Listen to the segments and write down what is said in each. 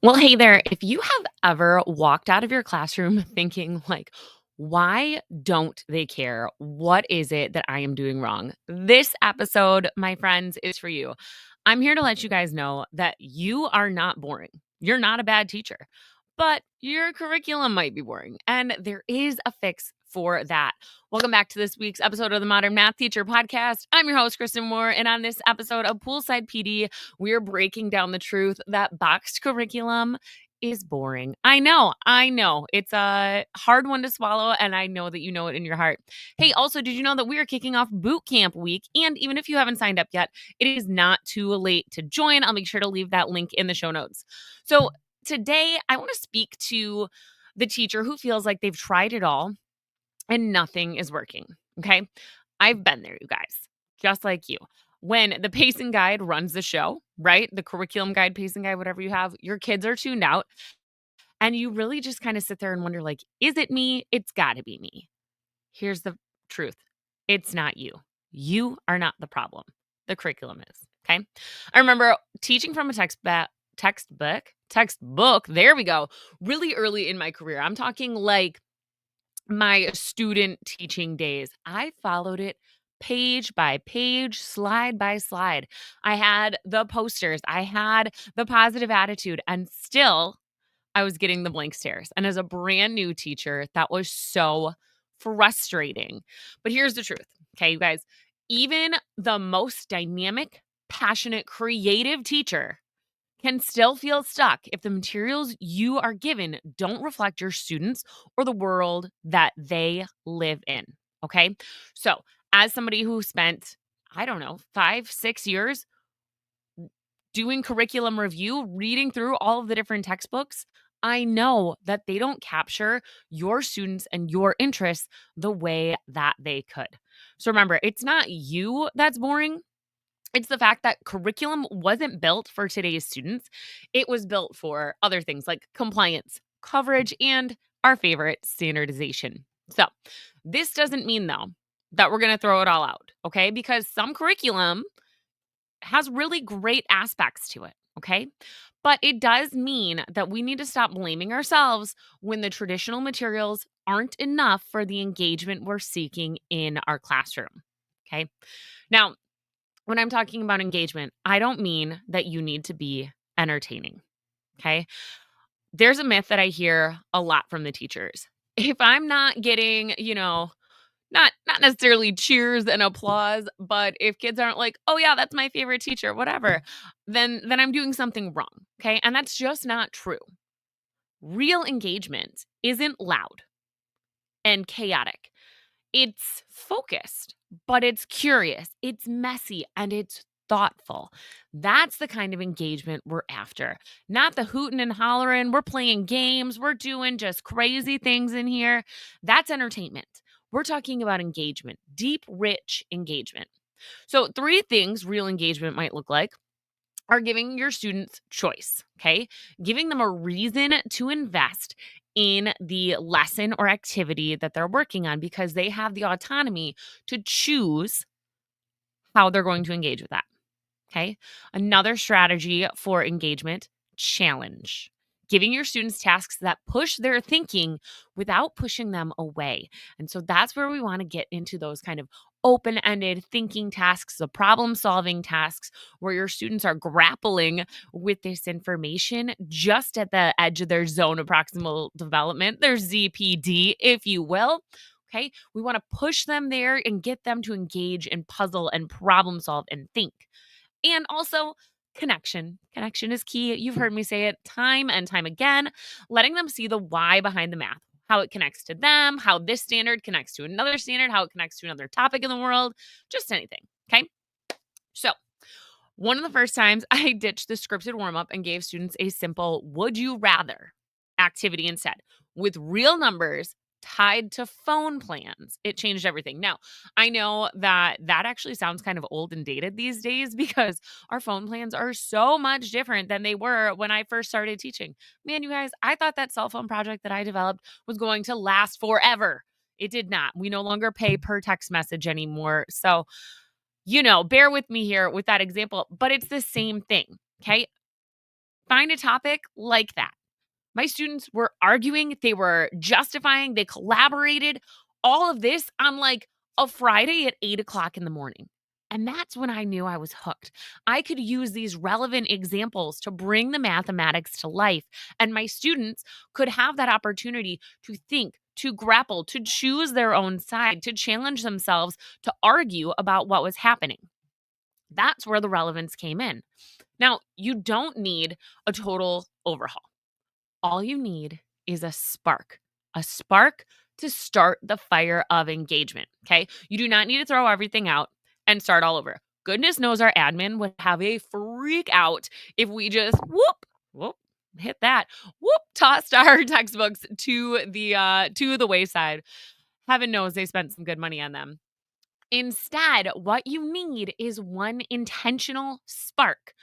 Well, hey there. If you have ever walked out of your classroom thinking, like, why don't they care? What is it that I am doing wrong? This episode, my friends, is for you. I'm here to let you guys know that you are not boring. You're not a bad teacher, but your curriculum might be boring. And there is a fix for that. Welcome back to this week's episode of the Modern Math Teacher Podcast. I'm your host, Kristen Moore. And on this episode of Poolside PD, we are breaking down the truth that boxed curriculum is boring. I know. It's a hard one to swallow, and I know that you know it in your heart. Hey, also, did you know that we are kicking off Bootcamp week? And even if you haven't signed up yet, it is not too late to join. I'll make sure to leave that link in the show notes. So today, I want to speak to the teacher who feels like they've tried it all and nothing is working. Okay. I've been there, you guys, just like you. When the pacing guide runs the show, right? The curriculum guide, pacing guide, whatever you have, your kids are tuned out. And you really just kind of sit there and wonder, like, is it me? It's got to be me. Here's the truth, it's not you. You are not the problem. The curriculum is. Okay. I remember teaching from a textbook. There we go. Really early in my career. I'm talking like my student teaching days. I followed it page by page, slide by slide. I had the posters, I had the positive attitude, and still I was getting the blank stares. And as a brand new teacher, that was so frustrating. But here's the truth, okay, you guys, even the most dynamic, passionate, creative teacher can still feel stuck if the materials you are given don't reflect your students or the world that they live in. Okay. So, as somebody who spent, I don't know, 5, 6 years doing curriculum review, reading through all of the different textbooks, I know that they don't capture your students and your interests the way that they could. So, remember, it's not you that's boring. It's the fact that curriculum wasn't built for today's students. It was built for other things like compliance, coverage, and our favorite, standardization. So, this doesn't mean, though, that we're going to throw it all out, okay? Because some curriculum has really great aspects to it, okay? But it does mean that we need to stop blaming ourselves when the traditional materials aren't enough for the engagement we're seeking in our classroom, okay? Now, when I'm talking about engagement, I don't mean that you need to be entertaining. Okay. There's a myth that I hear a lot from the teachers. If I'm not getting, not necessarily cheers and applause, but if kids aren't like, "Oh yeah, that's my favorite teacher," whatever, then I'm doing something wrong. Okay? And that's just not true. Real engagement isn't loud and chaotic. It's focused, but it's curious, it's messy, and it's thoughtful. That's the kind of engagement we're after. Not the hooting and hollering, we're playing games, we're doing just crazy things in here. That's entertainment. We're talking about engagement, deep, rich engagement. So, three things real engagement might look like are giving your students choice, okay? Giving them a reason to invest in the lesson or activity that they're working on because they have the autonomy to choose how they're going to engage with that, okay? Another strategy for engagement, challenge. Giving your students tasks that push their thinking without pushing them away. And so that's where we want to get into those kind of open ended thinking tasks, the problem solving tasks, where your students are grappling with this information just at the edge of their zone of proximal development, their ZPD, if you will. Okay. We want to push them there and get them to engage and puzzle and problem solve and think. And also, connection. Connection is key. You've heard me say it time and time again. Letting them see the why behind the math, how it connects to them, how this standard connects to another standard, how it connects to another topic in the world, just anything. Okay. So, one of the first times I ditched the scripted warm up and gave students a simple would you rather activity instead with real numbers tied to phone plans. It changed everything. Now, I know that that actually sounds kind of old and dated these days because our phone plans are so much different than they were when I first started teaching. Man, you guys, I thought that cell phone project that I developed was going to last forever. It did not. We no longer pay per text message anymore. So, bear with me here with that example, but it's the same thing. Okay. Find a topic like that. My students were arguing, they were justifying, they collaborated, all of this on like a Friday at 8 o'clock in the morning. And that's when I knew I was hooked. I could use these relevant examples to bring the mathematics to life. And my students could have that opportunity to think, to grapple, to choose their own side, to challenge themselves, to argue about what was happening. That's where the relevance came in. Now, you don't need a total overhaul. All you need is a spark to start the fire of engagement. Okay. You do not need to throw everything out and start all over. Goodness knows our admin would have a freak out if we just whoop, hit that, tossed our textbooks to the wayside. Heaven knows they spent some good money on them. Instead, what you need is one intentional spark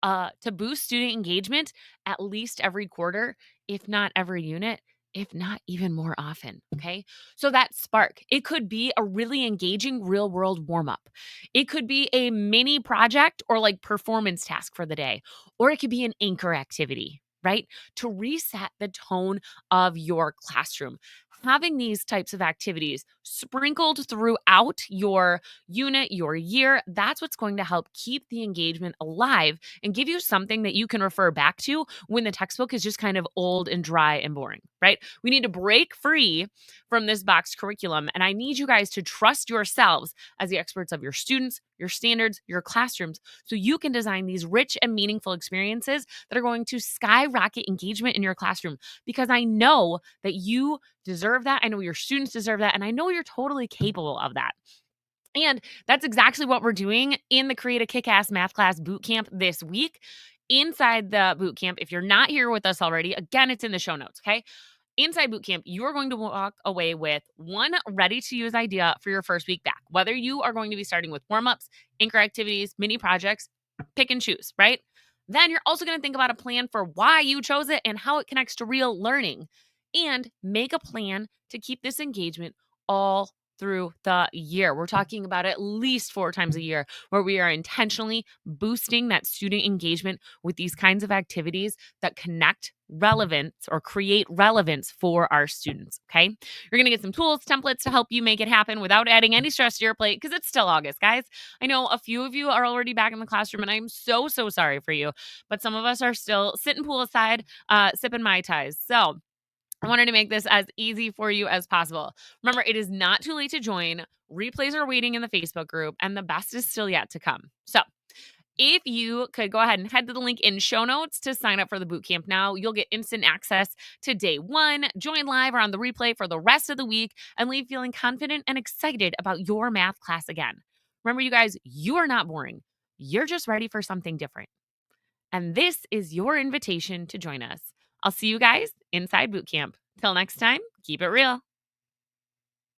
to boost student engagement at least every quarter, if not every unit, if not even more often. Okay. So that spark, it could be a really engaging real world warm up. It could be a mini project or like performance task for the day, or it could be an anchor activity, right? To reset the tone of your classroom. Having these types of activities sprinkled throughout your unit, your year, that's what's going to help keep the engagement alive and give you something that you can refer back to when the textbook is just kind of old and dry and boring, right? We need to break free from this box curriculum. And I need you guys to trust yourselves as the experts of your students, your standards, your classrooms, so you can design these rich and meaningful experiences that are going to skyrocket engagement in your classroom. Because I know that you deserve that. I know your students deserve that. And I know you're totally capable of that. And that's exactly what we're doing in the Create a Kickass Math Class Bootcamp this week. Inside the bootcamp, if you're not here with us already, again, it's in the show notes, okay? Inside Bootcamp, you are going to walk away with one ready to use idea for your first week back. Whether you are going to be starting with warm ups, anchor activities, mini projects, pick and choose, right? Then you're also going to think about a plan for why you chose it and how it connects to real learning, and make a plan to keep this engagement all through the year. We're talking about at least 4 times a year where we are intentionally boosting that student engagement with these kinds of activities that connect relevance or create relevance for our students. Okay. You're going to get some tools, templates to help you make it happen without adding any stress to your plate because it's still August, guys. I know a few of you are already back in the classroom and I'm so sorry for you, but some of us are still sitting poolside, sipping Mai Tais. So, I wanted to make this as easy for you as possible. Remember, it is not too late to join. Replays are waiting in the Facebook group, and the best is still yet to come. So, if you could go ahead and head to the link in show notes to sign up for the bootcamp now, you'll get instant access to day one, join live or on the replay for the rest of the week, and leave feeling confident and excited about your math class again. Remember, you guys, you are not boring. You're just ready for something different. And this is your invitation to join us. I'll see you guys inside Bootcamp. Till next time, keep it real.